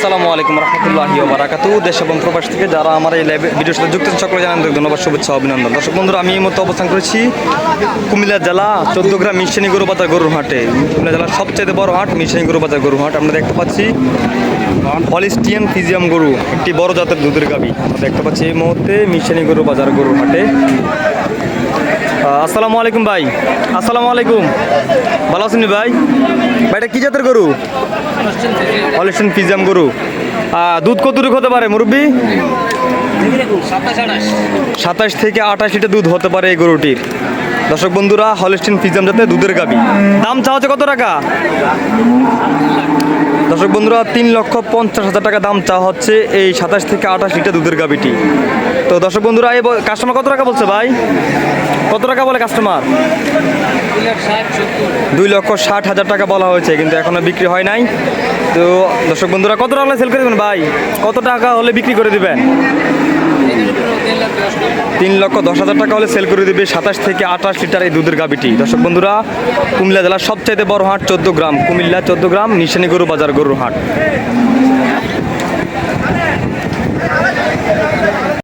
আসসালামু আলাইকুম রহমতুল্লাহি ওয়া বারাকাতুহু। দেশ এবং প্রবাস থেকে যারা আমার এই লাইভ ভিডিওর সাথে যুক্ত সকলে জানান ধন্যবাদ, শুভেচ্ছা, অভিনন্দন। দর্শক বন্ধুরা, আমি এই মুহূর্তে অবস্থান করেছি কুমিল্লা জেলা 14 গ্রাম মিশানি গরু বাজার গরুর হাটে। কুমিল্লা জেলার সবচেয়ে বড় হাট মিশানি গরু বাজার গরুর হাট। আমরা দেখতে পাচ্ছি হলিস্টিয়ান ফিজিয়াম গরু, একটি বড় জাতের দুধের গাভী আমরা দেখতে পাচ্ছি এই মুহূর্তে মিশানি গরু বাজার গরুর হাটে। আসসালামু আলাইকুম ভাই। আসসালামু আলাইকুম, ভালো আছেন ভাই? ভাইটা কি জাতের গরু? হলিস্টিয়ান ফিজিয়াম গরু। দুধ কতটুকু হতে পারে মুরব্বী? 27 থেকে 28 লিটার দুধ হতে পারে এই গরুটির। দর্শক বন্ধুরা, হলিস্টিয়ান ফিজিয়াম জাতের দুধের গাভী। দাম চাওয়া হচ্ছে কত টাকা? দর্শক বন্ধুরা, 3,50,000 টাকা দাম চাওয়া হচ্ছে এই 27 থেকে 28 লিটার দুধের গাভীটি। তো দর্শক বন্ধুরা, এই কাস্টমার কত টাকা বলছে ভাই? কত টাকা বলে কাস্টমার? 2,60,000 টাকা বলা হয়েছে, কিন্তু এখনো বিক্রি হয় নাই। তো দর্শক বন্ধুরা, কত টাকা হলে সেল করে দেবেন ভাই? কত টাকা হলে বিক্রি করে দিবেন? 3,10,000 টাকা হলে সেল করে দেবে 27 থেকে 28 লিটার এই দুধের গাভীটি। দর্শক বন্ধুরা, কুমিল্লা জেলার সবচাইতে বড় হাট 14 গ্রাম, কুমিল্লা 14 গ্রাম নিশানি গরু বাজার গরুর হাট।